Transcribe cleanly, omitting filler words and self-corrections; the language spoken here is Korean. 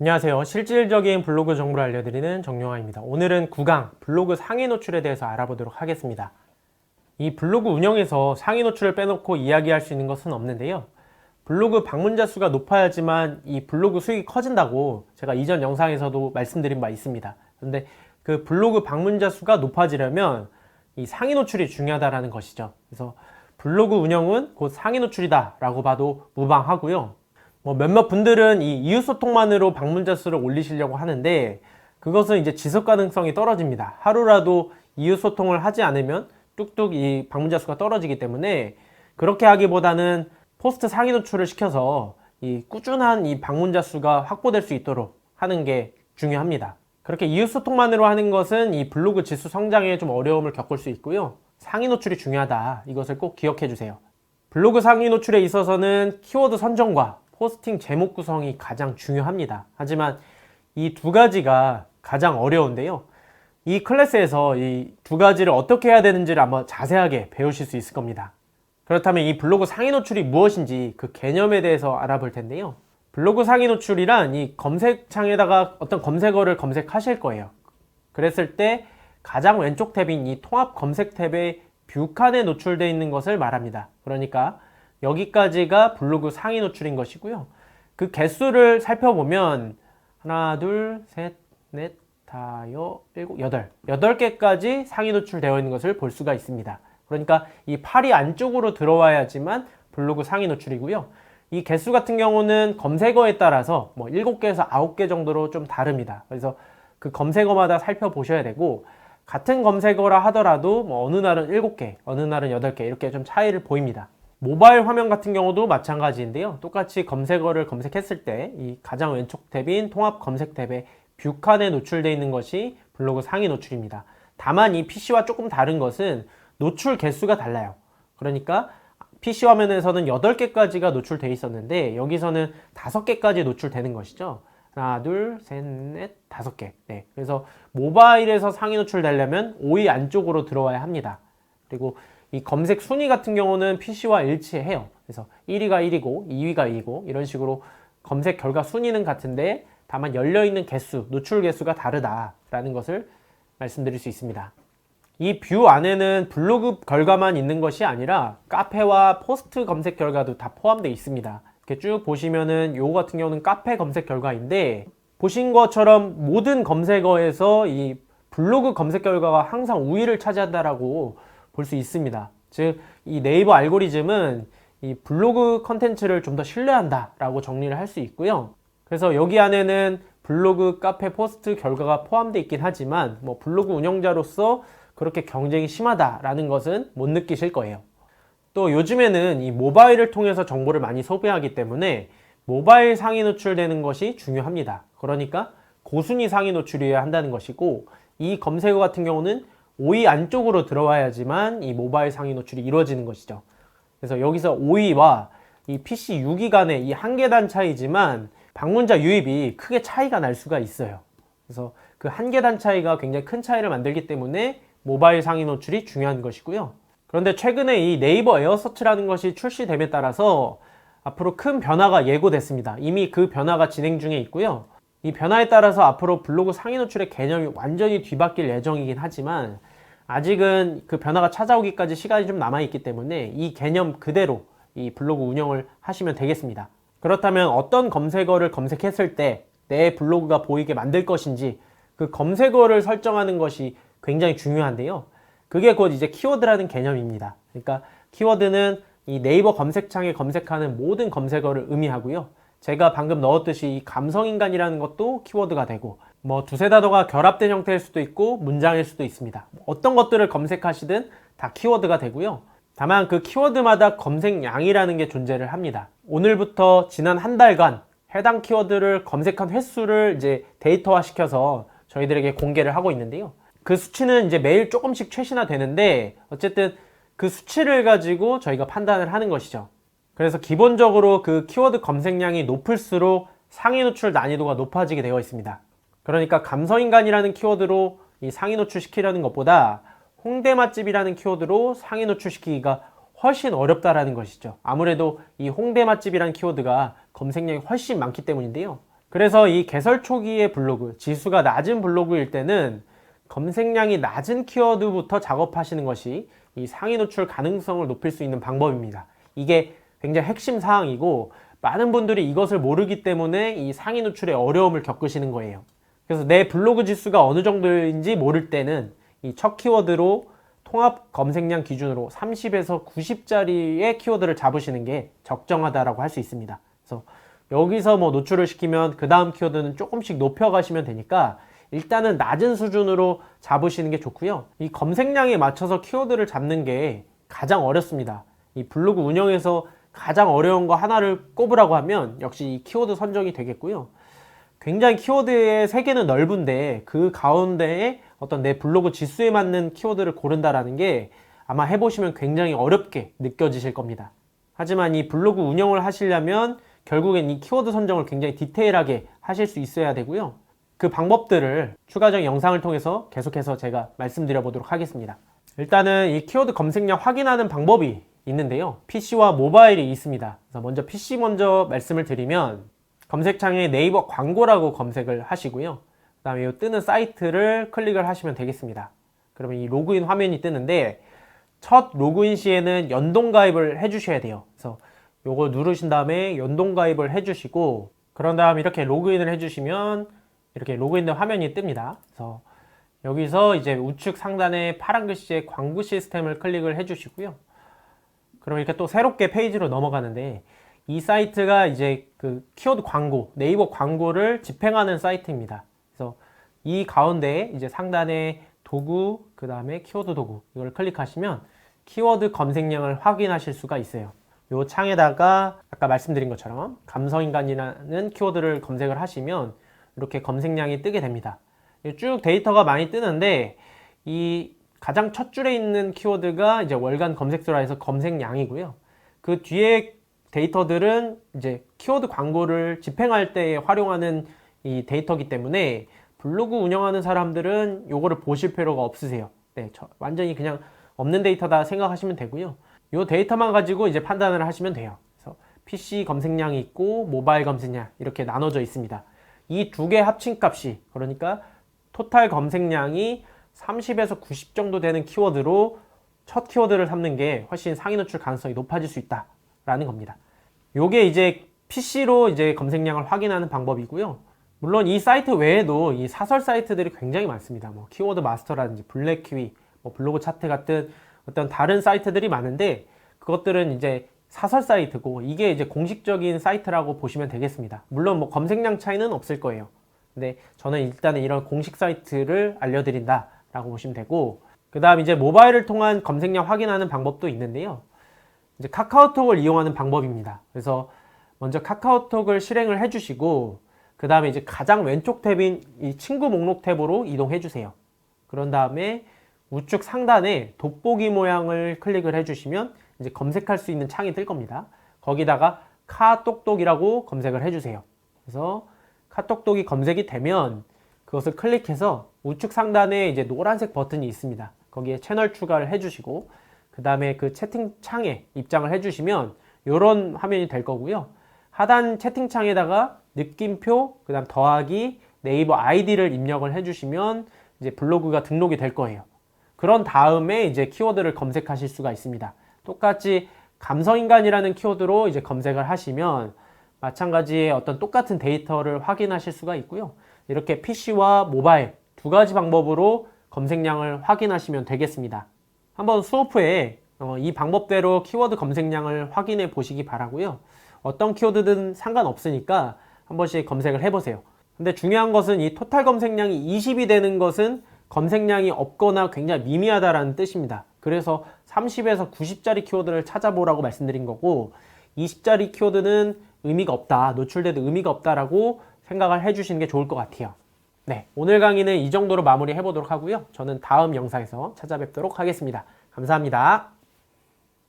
안녕하세요. 실질적인 블로그 정보를 알려드리는 정용화입니다. 오늘은 9강 블로그 상위 노출에 대해서 알아보도록 하겠습니다. 이 블로그 운영에서 상위 노출을 빼놓고 이야기할 수 있는 것은 없는데요. 블로그 방문자 수가 높아야지만 이 블로그 수익이 커진다고 제가 이전 영상에서도 말씀드린 바 있습니다. 그런데 그 블로그 방문자 수가 높아지려면 이 상위 노출이 중요하다는 것이죠. 그래서 블로그 운영은 곧 상위 노출이다 라고 봐도 무방하고요. 몇몇 분들은 이 이웃소통만으로 방문자 수를 올리시려고 하는데 그것은 이제 지속 가능성이 떨어집니다. 하루라도 이웃소통을 하지 않으면 뚝뚝 이 방문자 수가 떨어지기 때문에 그렇게 하기보다는 포스트 상위 노출을 시켜서 이 꾸준한 이 방문자 수가 확보될 수 있도록 하는 게 중요합니다. 그렇게 이웃소통만으로 하는 것은 이 블로그 지수 성장에 좀 어려움을 겪을 수 있고요. 상위 노출이 중요하다. 이것을 꼭 기억해 주세요. 블로그 상위 노출에 있어서는 키워드 선정과 포스팅 제목 구성이 가장 중요합니다. 하지만 이 두 가지가 가장 어려운데요. 이 클래스에서 이 두 가지를 어떻게 해야 되는지를 한번 자세하게 배우실 수 있을 겁니다. 그렇다면 이 블로그 상위 노출이 무엇인지 그 개념에 대해서 알아볼 텐데요. 블로그 상위 노출이란 이 검색창에다가 어떤 검색어를 검색하실 거예요. 그랬을 때 가장 왼쪽 탭인 이 통합 검색 탭에 뷰칸에 노출되어 있는 것을 말합니다. 그러니까 여기까지가 블로그 상위 노출인 것이고요. 그 개수를 살펴보면 하나, 둘, 셋, 넷, 다, 일곱, 여덟 개까지 상위 노출되어 있는 것을 볼 수가 있습니다. 그러니까 이 팔이 안쪽으로 들어와야지만 블로그 상위 노출이고요. 이 개수 같은 경우는 검색어에 따라서 7개에서 9개 정도로 좀 다릅니다. 그래서 그 검색어마다 살펴보셔야 되고 같은 검색어라 하더라도 어느 날은 7개, 어느 날은 8개 이렇게 좀 차이를 보입니다. 모바일 화면 같은 경우도 마찬가지인데요. 똑같이 검색어를 검색했을 때 이 가장 왼쪽 탭인 통합 검색 탭에 뷰칸에 노출되어 있는 것이 블로그 상위 노출입니다. 다만 이 PC와 조금 다른 것은 노출 개수가 달라요. 그러니까 PC 화면에서는 8개까지가 노출되어 있었는데 여기서는 5개까지 노출되는 것이죠. 하나, 둘, 셋, 넷, 5개. 네. 그래서 모바일에서 상위 노출되려면 5위 안쪽으로 들어와야 합니다. 그리고 이 검색 순위 같은 경우는 PC와 일치해요. 그래서 1위가 1위고 2위가 2위고 이런 식으로 검색 결과 순위는 같은데 다만 열려있는 개수, 노출 개수가 다르다라는 것을 말씀드릴 수 있습니다. 이 뷰 안에는 블로그 결과만 있는 것이 아니라 카페와 포스트 검색 결과도 다 포함되어 있습니다. 이렇게 쭉 보시면은 요거 같은 경우는 카페 검색 결과인데 보신 것처럼 모든 검색어에서 이 블로그 검색 결과가 항상 우위를 차지한다라고 볼 수 있습니다. 즉, 이 네이버 알고리즘은 이 블로그 컨텐츠를 좀 더 신뢰한다라고 정리를 할 수 있고요. 그래서 여기 안에는 블로그, 카페, 포스트 결과가 포함되어 있긴 하지만 블로그 운영자로서 그렇게 경쟁이 심하다라는 것은 못 느끼실 거예요. 또 요즘에는 이 모바일을 통해서 정보를 많이 소비하기 때문에 모바일 상위 노출되는 것이 중요합니다. 그러니까 고순위 상위 노출이어야 한다는 것이고 이 검색어 같은 경우는 5위 안쪽으로 들어와야지만 이 모바일 상위 노출이 이루어지는 것이죠. 그래서 여기서 5위와 이 PC 6위 간의 이 한 계단 차이지만 방문자 유입이 크게 차이가 날 수가 있어요. 그래서 그 한 계단 차이가 굉장히 큰 차이를 만들기 때문에 모바일 상위 노출이 중요한 것이고요. 그런데 최근에 이 네이버 에어서치라는 것이 출시됨에 따라서 앞으로 큰 변화가 예고됐습니다. 이미 그 변화가 진행 중에 있고요. 이 변화에 따라서 앞으로 블로그 상위 노출의 개념이 완전히 뒤바뀔 예정이긴 하지만 아직은 그 변화가 찾아오기까지 시간이 좀 남아있기 때문에 이 개념 그대로 이 블로그 운영을 하시면 되겠습니다. 그렇다면 어떤 검색어를 검색했을 때 내 블로그가 보이게 만들 것인지 그 검색어를 설정하는 것이 굉장히 중요한데요. 그게 곧 이제 키워드라는 개념입니다. 그러니까 키워드는 이 네이버 검색창에 검색하는 모든 검색어를 의미하고요. 제가 방금 넣었듯이 이 감성인간이라는 것도 키워드가 되고 두세 단어가 결합된 형태일 수도 있고 문장일 수도 있습니다. 어떤 것들을 검색하시든 다 키워드가 되고요. 다만 그 키워드마다 검색량이라는 게 존재를 합니다. 오늘부터 지난 한 달간 해당 키워드를 검색한 횟수를 이제 데이터화 시켜서 저희들에게 공개를 하고 있는데요. 그 수치는 이제 매일 조금씩 최신화 되는데 어쨌든 그 수치를 가지고 저희가 판단을 하는 것이죠. 그래서 기본적으로 그 키워드 검색량이 높을수록 상위 노출 난이도가 높아지게 되어 있습니다. 그러니까 감성인간이라는 키워드로 이 상위 노출시키려는 것보다 홍대 맛집이라는 키워드로 상위 노출시키기가 훨씬 어렵다라는 것이죠. 아무래도 이 홍대 맛집이라는 키워드가 검색량이 훨씬 많기 때문인데요. 그래서 이 개설 초기의 블로그, 지수가 낮은 블로그일 때는 검색량이 낮은 키워드부터 작업하시는 것이 이 상위 노출 가능성을 높일 수 있는 방법입니다. 이게 굉장히 핵심 사항이고 많은 분들이 이것을 모르기 때문에 이 상위 노출에 어려움을 겪으시는 거예요. 그래서 내 블로그 지수가 어느 정도인지 모를 때는 이 첫 키워드로 통합 검색량 기준으로 30에서 90짜리의 키워드를 잡으시는 게 적정하다라고 할 수 있습니다. 그래서 여기서 뭐 노출을 시키면 그 다음 키워드는 조금씩 높여가시면 되니까 일단은 낮은 수준으로 잡으시는 게 좋고요. 이 검색량에 맞춰서 키워드를 잡는 게 가장 어렵습니다. 이 블로그 운영에서 가장 어려운 거 하나를 꼽으라고 하면 역시 이 키워드 선정이 되겠고요. 굉장히 키워드의 세계는 넓은데 그 가운데에 어떤 내 블로그 지수에 맞는 키워드를 고른다라는 게 아마 해보시면 굉장히 어렵게 느껴지실 겁니다. 하지만 이 블로그 운영을 하시려면 결국엔 이 키워드 선정을 굉장히 디테일하게 하실 수 있어야 되고요. 그 방법들을 추가적인 영상을 통해서 계속해서 제가 말씀드려 보도록 하겠습니다. 일단은 이 키워드 검색량 확인하는 방법이 있는데요. PC와 모바일이 있습니다. 그래서 먼저 PC 먼저 말씀을 드리면 검색창에 네이버 광고라고 검색을 하시고요. 그 다음에 이 뜨는 사이트를 클릭을 하시면 되겠습니다. 그러면 이 로그인 화면이 뜨는데 첫 로그인 시에는 연동 가입을 해주셔야 돼요. 그래서 요걸 누르신 다음에 연동 가입을 해주시고 그런 다음 이렇게 로그인을 해주시면 이렇게 로그인된 화면이 뜹니다. 그래서 여기서 이제 우측 상단에 파란 글씨의 광고 시스템을 클릭을 해주시고요. 그럼 이렇게 또 새롭게 페이지로 넘어가는데 이 사이트가 이제 그 키워드 광고, 네이버 광고를 집행하는 사이트입니다. 그래서 이 가운데 이제 상단에 도구, 그 다음에 키워드 도구 이걸 클릭하시면 키워드 검색량을 확인하실 수가 있어요. 이 창에다가 아까 말씀드린 것처럼 감성인간이라는 키워드를 검색을 하시면 이렇게 검색량이 뜨게 됩니다. 쭉 데이터가 많이 뜨는데 이 가장 첫 줄에 있는 키워드가 이제 월간 검색수라 해서 검색량이고요. 그 뒤에 데이터들은 이제 키워드 광고를 집행할 때 활용하는 이 데이터이기 때문에 블로그 운영하는 사람들은 요거를 보실 필요가 없으세요. 네, 완전히 그냥 없는 데이터다 생각하시면 되고요. 요 데이터만 가지고 이제 판단을 하시면 돼요. 그래서 PC 검색량이 있고 모바일 검색량 이렇게 나눠져 있습니다. 이 두 개 합친 값이 그러니까 토탈 검색량이 30에서 90 정도 되는 키워드로 첫 키워드를 삼는 게 훨씬 상위 노출 가능성이 높아질 수 있다라는 겁니다. 요게 이제 PC로 이제 검색량을 확인하는 방법이고요. 물론 이 사이트 외에도 이 사설 사이트들이 굉장히 많습니다. 뭐 키워드 마스터라든지 블랙키위, 뭐 블로그 차트 같은 어떤 다른 사이트들이 많은데 그것들은 이제 사설 사이트고 이게 이제 공식적인 사이트라고 보시면 되겠습니다. 물론 뭐 검색량 차이는 없을 거예요. 근데 저는 일단은 이런 공식 사이트를 알려드린다 라고 보시면 되고 그 다음 이제 모바일을 통한 검색량 확인하는 방법도 있는데요. 이제 카카오톡을 이용하는 방법입니다. 그래서 먼저 카카오톡을 실행을 해주시고 그 다음에 이제 가장 왼쪽 탭인 이 친구 목록 탭으로 이동해 주세요. 그런 다음에 우측 상단에 돋보기 모양을 클릭을 해주시면 이제 검색할 수 있는 창이 뜰 겁니다. 거기다가 카똑똑이라고 검색을 해주세요. 그래서 카똑똑이 검색이 되면 그것을 클릭해서 우측 상단에 이제 노란색 버튼이 있습니다. 거기에 채널 추가를 해주시고 그 다음에 그 채팅창에 입장을 해주시면 이런 화면이 될 거고요. 하단 채팅창에다가 느낌표, 그 다음 더하기 네이버 아이디를 입력을 해주시면 이제 블로그가 등록이 될 거예요. 그런 다음에 이제 키워드를 검색하실 수가 있습니다. 똑같이 감성인간이라는 키워드로 이제 검색을 하시면 마찬가지의 어떤 똑같은 데이터를 확인하실 수가 있고요. 이렇게 PC와 모바일 두 가지 방법으로 검색량을 확인하시면 되겠습니다. 한번 수업 후에 이 방법대로 키워드 검색량을 확인해 보시기 바라고요. 어떤 키워드든 상관없으니까 한 번씩 검색을 해보세요. 근데 중요한 것은 이 토탈 검색량이 20이 되는 것은 검색량이 없거나 굉장히 미미하다라는 뜻입니다. 그래서 30에서 90짜리 키워드를 찾아보라고 말씀드린 거고 20짜리 키워드는 의미가 없다, 노출돼도 의미가 없다라고 생각을 해주시는 게 좋을 것 같아요. 네, 오늘 강의는 이 정도로 마무리 해보도록 하고요. 저는 다음 영상에서 찾아뵙도록 하겠습니다. 감사합니다.